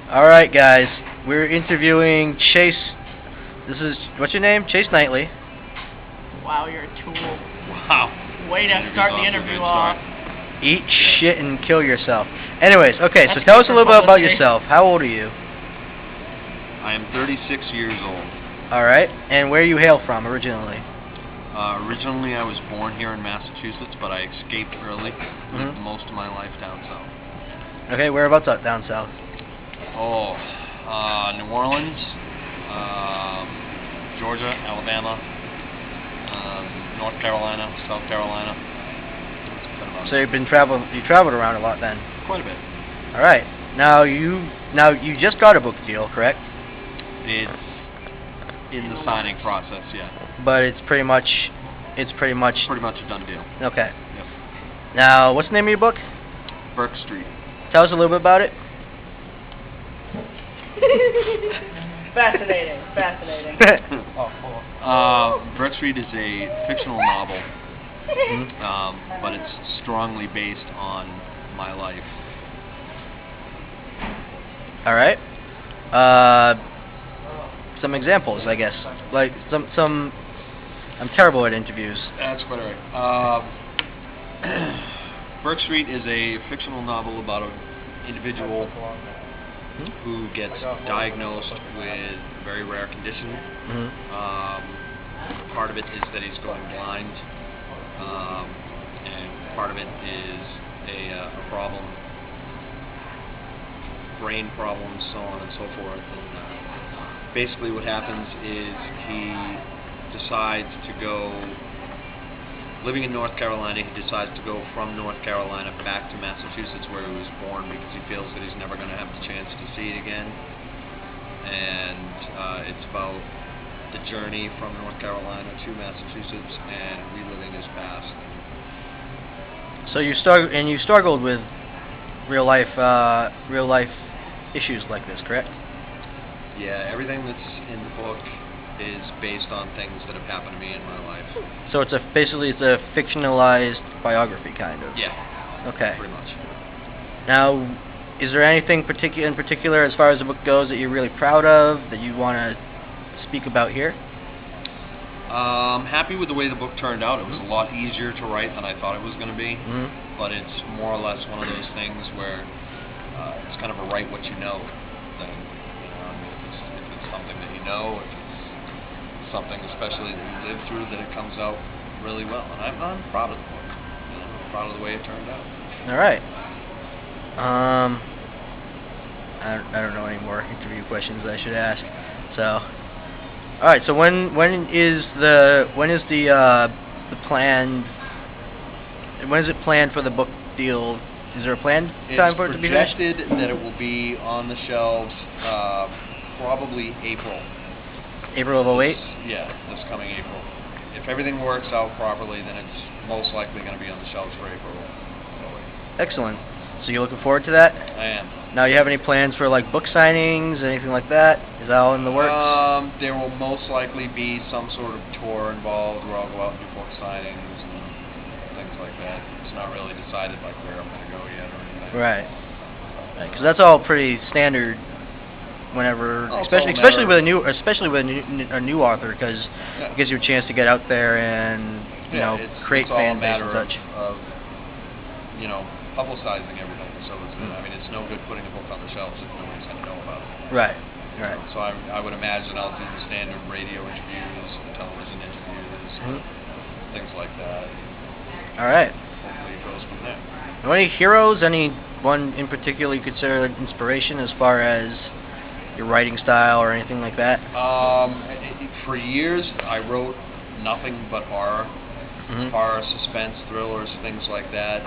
Alright, guys. We're interviewing Chase. This is, what's your name? Chase Knightley. Wow, you're a tool. Wow. Way to start the interview off. Eat shit and kill yourself. Anyways, okay, so That's tell us a good little for bit about publicity. yourself. How old are you? I am 36 years old. Alright, and where you hail from originally? Originally, I was born here in Massachusetts, but I escaped early. Lived most of my life down south. Okay, whereabouts down south? Oh, New Orleans, Georgia, Alabama, North Carolina, South Carolina. That's been about So you traveled around a lot then. quite a bit. Alright. Now you just got a book deal, correct? It's in the signing process, yeah. But it's pretty much Pretty much a done deal. okay. Yep. Now, what's the name of your book? Burke Street. Tell us a little bit about it. Fascinating. Burke Street is a fictional novel, but it's strongly based on my life. Alright. Some examples, I guess. Like some I'm terrible at interviews. That's quite alright. Burke Street is a fictional novel about an individual who gets diagnosed with a very rare condition. Part of it is that he's going blind, and part of it is a problem, brain problems, so on and so forth. And basically what happens is he decides to go, living in North Carolina, he decides to go from North Carolina back to Massachusetts where he was born because he feels that he's never going to have the chance to see it again. And it's about the journey from North Carolina to Massachusetts and reliving his past. So you struggled with real life issues like this, correct? Yeah, everything that's in the book is based on things that have happened to me in my life. So basically it's a fictionalized biography, kind of. Yeah. Okay. Pretty much. Now, is there anything in particular as far as the book goes that you're really proud of that you want to speak about here? I'm happy with the way the book turned out. It was a lot easier to write than I thought it was going to be. But it's more or less one of those things where it's kind of a write what you know thing. If it's something that you know, if it's something especially that you live through, that it comes out really well. And I'm proud of the book. I'm proud of the way it turned out. All right. I don't know any more interview questions I should ask. So, all right. So when is the planned? When is it planned for the book deal? Is there a planned time for it to be finished? It's projected that it will be on the shelves probably April. April of 2008? Yeah, this coming April. If everything works out properly, then it's most likely going to be on the shelves for April. Excellent. So you're looking forward to that? I am. Now, you have any plans for like book signings, anything like that? Is that all in the works? There will most likely be some sort of tour involved where I'll go out and do book signings and things like that. It's not really decided like where I'm going to go yet or anything. Right. Because that's all pretty standard. Whenever, Oh, especially with a new author, because it gives you a chance to get out there and create fan base and such. Of publicizing everything. So it's no good putting a book on the shelves if nobody's going to know about it. Right. Right. So I would imagine I'll do the standard radio interviews, television interviews, things like that. All right. Hopefully it goes from there. Any heroes? Anyone in particular you consider inspiration as far as your writing style or anything like that? For years, I wrote nothing but horror, suspense, thrillers, things like that.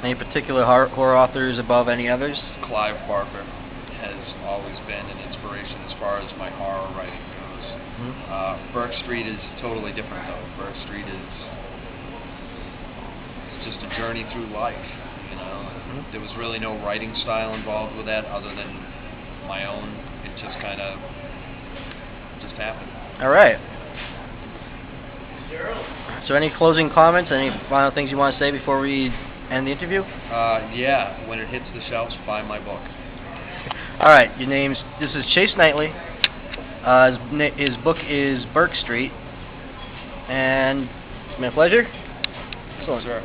Any particular horror authors above any others? Clive Barker has always been an inspiration as far as my horror writing goes. Burke Street is totally different, though. Burke Street is just a journey through life. There was really no writing style involved with that other than my own. It just kind of happened. All right. So any closing comments, any final things you want to say before we end the interview? Yeah, when it hits the shelves, buy my book. All right, this is Chase Knightley. His book is Burke Street, and it's my pleasure. Sure.